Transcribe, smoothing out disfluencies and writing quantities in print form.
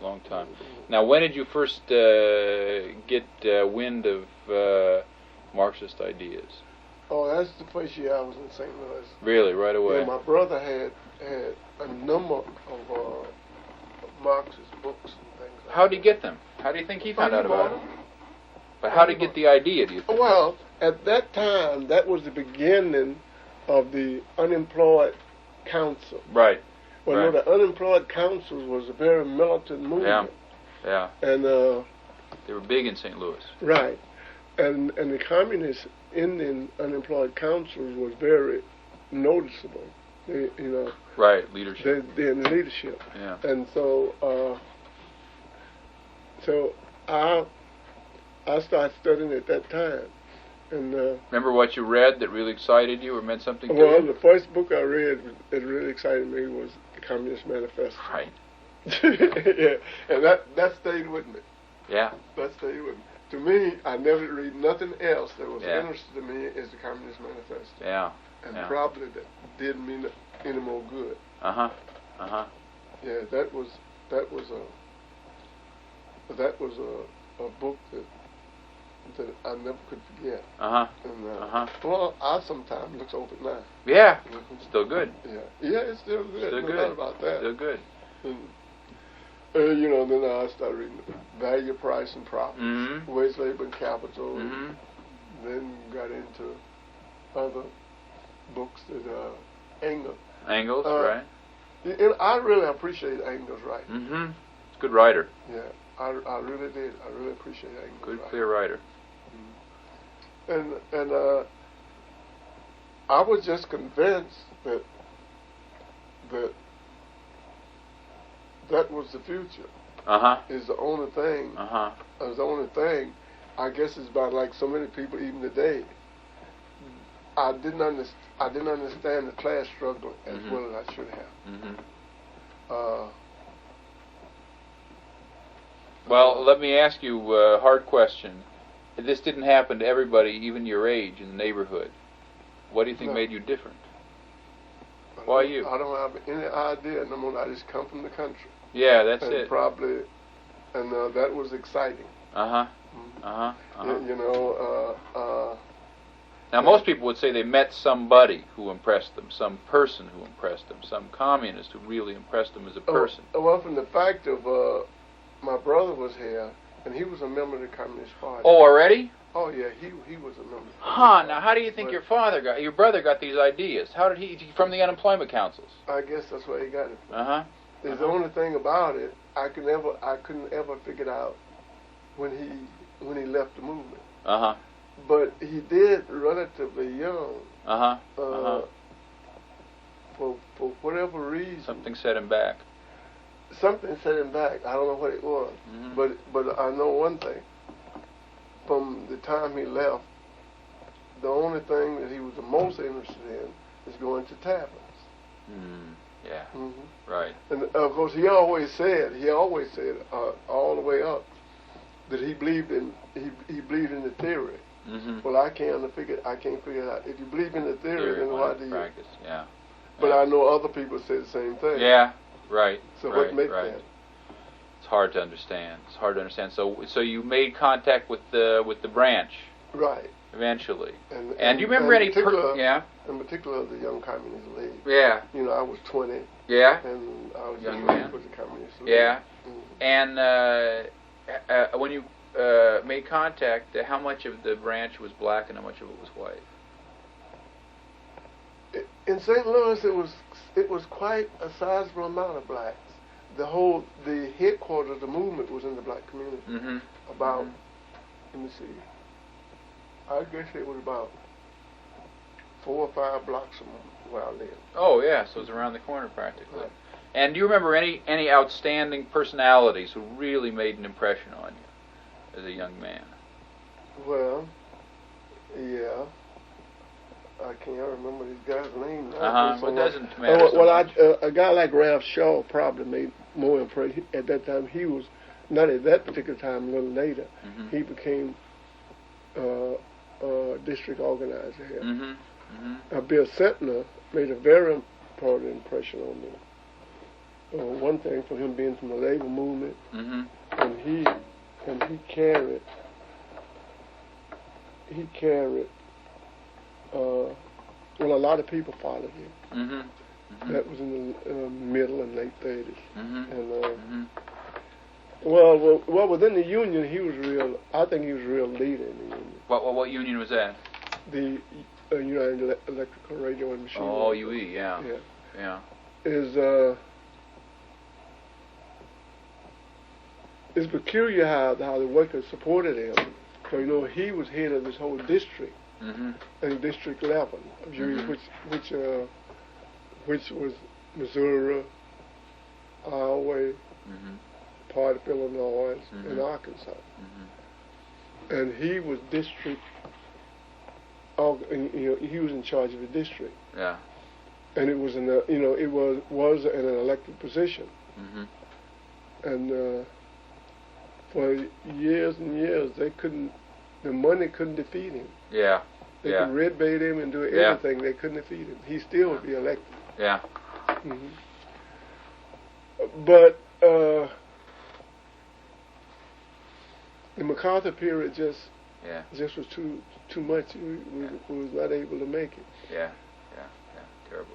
long time. Now, when did you first get wind of Marxist ideas? Oh, that's the first year I was in St. Louis. Really, right away? Yeah, my brother had a number of Marxist books and things like How did he get them? How do you think he found out about it? But how did he get the idea, do you think? Well, at that time, that was the beginning of the unemployed council. Right. Well, right. no, the unemployed council was a very militant movement. Yeah. And they were big in St. Louis. Right. And the communist Indian unemployed councils was very noticeable. They, you know. Right. Leadership. They're in leadership. Yeah. And so I started studying at that time. And remember what you read that really excited you or meant something to you? Well, the first book I read that really excited me was the Communist Manifesto. Right. Yeah, and that stayed with me. Yeah. That stayed with me. To me, I never read nothing else that was Yeah. interesting to me as the Communist Manifesto. Yeah. And yeah. probably that didn't mean any more good. Uh-huh. Uh-huh. Yeah, that was a book that I never could forget. Uh-huh. And, well, I sometimes look over it now. Yeah. Still good. Yeah, it's still good. Still no good. doubt about that. Still good. And, you know, then I started reading Value, Price, and Profit, Mm-hmm. Wage, Labor, and Capital. Mm-hmm. Then got into other books that Engels, right? And I really appreciate Engels' writing. Mm-hmm. It's a good writer. Yeah, I really did. I really appreciate Engels' Good, writing. clear writer. And I was just convinced that was the future. Uh-huh. Is the only thing. Uh-huh. Is the only thing. I guess it's about like so many people even today. I didn't understand the class struggle as Mm-hmm. well as I should have. Mm-hmm. Well, let me ask you a hard question. This didn't happen to everybody, even your age, in the neighborhood. What do you think made you different? Why you? I don't have any idea. No more. I just come from the country. Yeah, that's and it. Probably, and that was exciting. Uh-huh. Mm-hmm. Uh-huh. Uh-huh. You know. Now, most people would say they met somebody who impressed them, some person who impressed them, some communist who really impressed them as a person. Well, from the fact of my brother was here, and he was a member of the Communist Party. Oh, already? Oh yeah, he was a member. Now how do you think your brother got these ideas? How did he from the unemployment councils? I guess that's where he got it from. Uh-huh. There's the only thing about it I couldn't ever figure it out when he left the movement. Uh-huh. But he did relatively young. Uh-huh. For whatever reason. Something set him back. Something set him back. I don't know what it was. Mm-hmm. But I know one thing. From the time he left, the only thing that he was the most interested in is going to taverns. Yeah. Mm-hmm. Right. And of course, he always said all the way up that he believed in the theory. Mm-hmm. Well, I can't figure it out. If you believe in the theory then why do you practice? Yeah. But I know other people say the same thing. Yeah. Right. So right, what makes right. that? It's hard to understand. So you made contact with the branch. Right. Eventually. And do you remember any? Yeah. In particular, the Young Communist League. Yeah. You know, I was 20. Yeah. And I was young man with the Communist League. Yeah. Mm-hmm. And when you made contact, how much of the branch was black and how much of it was white? In St. Louis, it was quite a sizable amount of blacks. The headquarters of the movement was in the black community. Mm-hmm. About, let me see, I guess it was about 4 or 5 blocks from where I lived. Oh yeah, so it was around the corner practically. Right. And do you remember any outstanding personalities who really made an impression on you as a young man? Well, yeah. I can't remember these guys' names. Well, it doesn't matter so much. A guy like Ralph Shaw probably made more impression. At that time, he was, not at that particular time, a little later, Mm-hmm. he became district organizer here. Mm-hmm. Mm-hmm. Bill Sentner made a very important impression on me. one thing for him being from the labor movement, Mm-hmm. and he carried well, a lot of people followed him. Mm-hmm. Mm-hmm. That was in the middle and late 30s. Mm-hmm. And Mm-hmm. well, within the union, I think he was a real leader in the union. What union was that? The United Electrical Radio and Machine. Oh, UE, yeah. Yeah. Yeah. It's peculiar how the workers supported him. So he was head of this whole district, Mm-hmm. and District 11 of UE, Mhm. which was Missouri, Iowa, Mm-hmm. part of Illinois, Mhm. and Arkansas. Mm-hmm. And he was district. He was in charge of the district, Yeah. and it was was an elected position. Mm-hmm. And for years and years, the money couldn't defeat him. Yeah. They Yeah. could red bait him and do Yeah. everything. They couldn't defeat him. He still would be elected. Yeah. Hmm. But the MacArthur period just was too much. We was not able to make it. Yeah. Yeah. Yeah. Terrible.